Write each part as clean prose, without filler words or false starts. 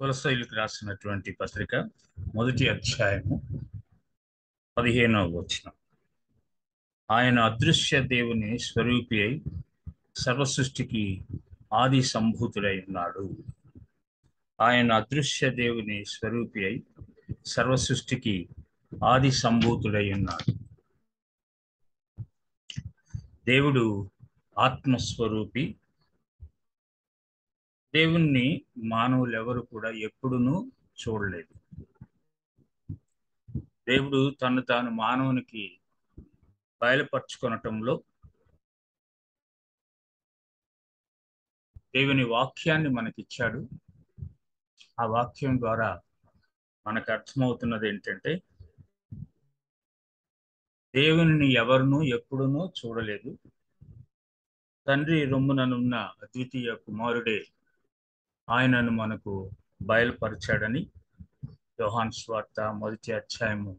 కొలస్సీయులకు రాసినటువంటి పత్రిక మొదటి అధ్యాయము 15వ వచనం. ఆయన అదృశ్య దేవుని స్వరూపి అయి సర్వసృష్టికి ఆది సంభూతుడై ఉన్నాడు. ఆయన అదృశ్య దేవుని స్వరూపి అయి సర్వసృష్టికి ఆది సంభూతుడై ఉన్నాడు. దేవుడు ఆత్మస్వరూపి. దేవుణ్ణి మానవులు ఎవరు కూడా ఎప్పుడునూ చూడలేదు. దేవుడు తను తాను మానవునికి బయలుపరుచుకొనటంలో దేవుని వాక్యాన్ని మనకిచ్చాడు. ఆ వాక్యం ద్వారా మనకు అర్థమవుతున్నది ఏంటంటే, దేవుని ఎవరునూ ఎప్పుడునూ చూడలేదు. తండ్రి రొమ్ముననున్న అద్వితీయ కుమారుడే ఆయనను మనకు బయలుపరిచాడని యోహాను సువార్త మొదటి అధ్యాయము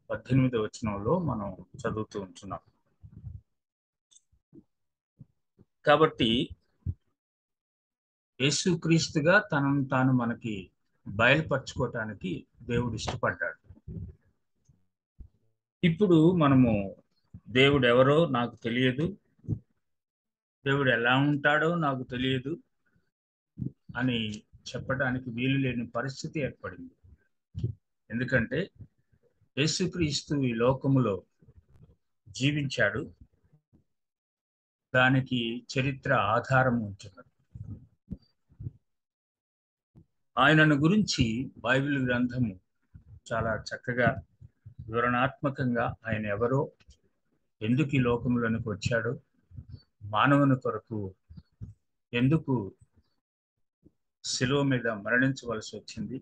18వ వచనంలో మనం చదువుతూ ఉంటున్నాం. కాబట్టి యేసుక్రీస్తుగా తనను తాను మనకి బయలుపరచుకోవటానికి దేవుడు ఇష్టపడ్డాడు. ఇప్పుడు మనము దేవుడు ఎవరో నాకు తెలియదు, దేవుడు ఎలా ఉంటాడో నాకు తెలియదు అని చెప్పడానికి వీలు లేని పరిస్థితి ఏర్పడింది. ఎందుకంటే యేసుక్రీస్తు ఈ లోకములో జీవించాడు. దానికి చరిత్ర ఆధారం ఉంటున్నది. ఆయనను గురించి బైబిల్ గ్రంథము చాలా చక్కగా వివరణాత్మకంగా ఆయన ఎవరో, ఎందుకు ఈ లోకంలోనికి వచ్చాడో, మానవుని కొరకు ఎందుకు శిలువ మీద మరణించవలసి వచ్చింది,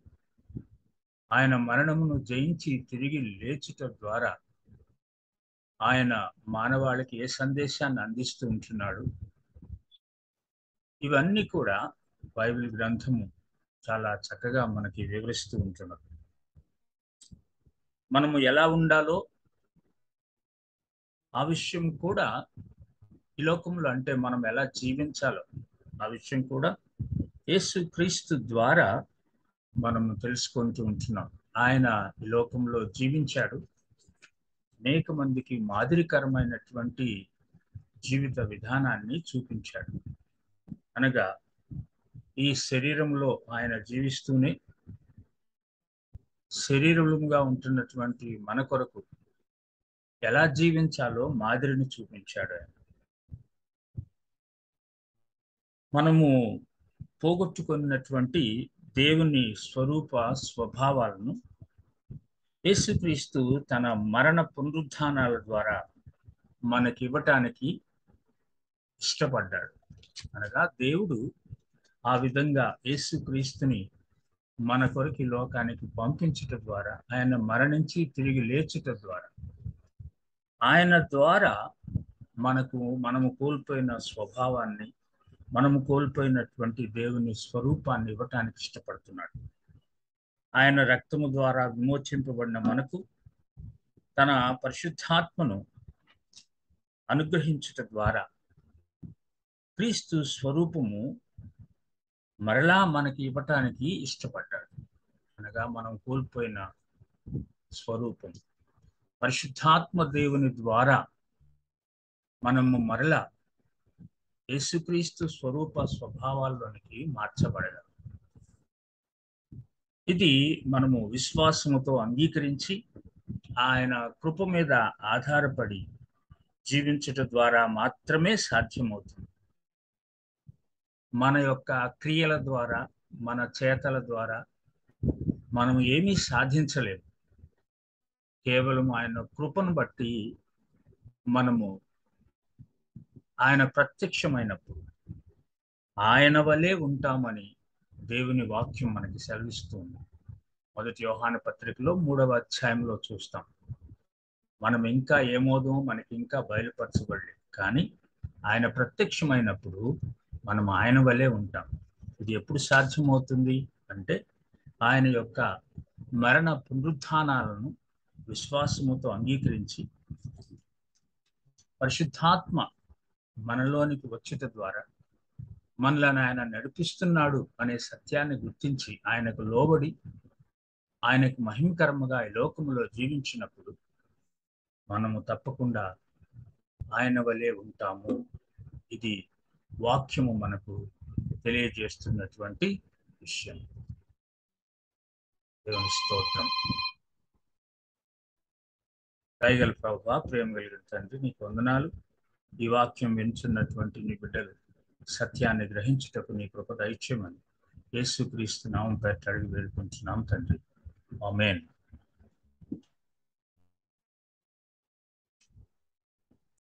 ఆయన మరణమును జయించి తిరిగి లేచుట ద్వారా ఆయన మానవాళికి ఏ సందేశాన్ని అందిస్తూ ఉంటున్నాడు, ఇవన్నీ కూడా బైబిల్ గ్రంథము చాలా చక్కగా మనకి వివరిస్తూ ఉంటున్నది. మనము ఎలా ఉండాలో ఆ విషయం కూడా ఈ లోకంలో, అంటే మనం ఎలా జీవించాలో ఆ విషయం కూడా యేసుక్రీస్తు ద్వారా మనము తెలుసుకుంటూ ఉంటున్నాం. ఆయన ఈ లోకంలో జీవించాడు. అనేక మందికి మాదిరికరమైనటువంటి జీవిత విధానాన్ని చూపించాడు. అనగా ఈ శరీరంలో ఆయన జీవిస్తూనే శరీరంగా ఉంటున్నటువంటి మన కొరకు ఎలా జీవించాలో మాదిరిని చూపించాడు ఆయన. మనము పోగొట్టుకున్నటువంటి దేవుని స్వరూప స్వభావాలను యేసుక్రీస్తు తన మరణ పునరుద్ధానాల ద్వారా మనకి ఇవ్వటానికి ఇష్టపడ్డాడు. అనగా దేవుడు ఆ విధంగా యేసుక్రీస్తుని మన కొరకు లోకానికి పంపించుట ద్వారా, ఆయన మరణించి తిరిగి లేచుట ద్వారా, ఆయన ద్వారా మనము కోల్పోయిన స్వభావాన్ని, మనము కోల్పోయినటువంటి దేవుని స్వరూపాన్ని ఇవ్వటానికి ఇష్టపడుతున్నాడు. ఆయన రక్తము ద్వారా విమోచింపబడిన మనకు తన పరిశుద్ధాత్మను అనుగ్రహించుట ద్వారా క్రీస్తు స్వరూపము మరలా మనకి ఇవ్వటానికి ఇష్టపడ్డాడు. అనగా మనం కోల్పోయిన స్వరూపం పరిశుద్ధాత్మ దేవుని ద్వారా మనము మరలా యేసుక్రీస్తు స్వరూప స్వభావాల్లోనికి మార్చబడగలం. ఇది మనము విశ్వాసముతో అంగీకరించి ఆయన కృప మీద ఆధారపడి జీవించటం ద్వారా మాత్రమే సాధ్యమవుతుంది. మన యొక్క క్రియల ద్వారా, మన చేతల ద్వారా మనం ఏమీ సాధించలేము. కేవలం ఆయన కృపను బట్టి మనము ఆయన ప్రత్యక్షమైనప్పుడు ఆయన వలె ఉంటామని దేవుని వాక్యం మనకి సెలవిస్తుంది. మొదటి యోహాను పత్రికలో 3వ అధ్యాయంలో చూస్తాం. మనం ఇంకా ఏమోదో మనకి ఇంకా బయలుపరచబడలేదు, కానీ ఆయన ప్రత్యక్షమైనప్పుడు మనం ఆయన వలె ఉంటాం. ఇది ఎప్పుడు సాధ్యమవుతుంది అంటే ఆయన యొక్క మరణ పునరుద్ధానాలను విశ్వాసముతో అంగీకరించి పరిశుద్ధాత్మ మనలోనికి వచ్చుట ద్వారా మనలను ఆయన నడిపిస్తున్నాడు అనే సత్యాన్ని గుర్తించి ఆయనకు లోబడి ఆయనకు మహిమకరముగా ఈ లోకములో జీవించినప్పుడు మనము తప్పకుండా ఆయన వలె ఉంటాము. ఇది వాక్యము మనకు తెలియజేస్తున్నటువంటి విషయం. దేవుని స్తోత్రం. దయగల ప్రభువా, ప్రేమ కలిగిన తండ్రి, నీకు వందనాలు. ఈ వాక్యం వింటున్నటువంటి నీ బిడ్డలు సత్యాన్ని గ్రహించుటకు నీ కృప దయచేయమని యేసుక్రీస్తు నామం పేరిట అడిగి వేడుకుంటున్నాం తండ్రి. ఆమేన్.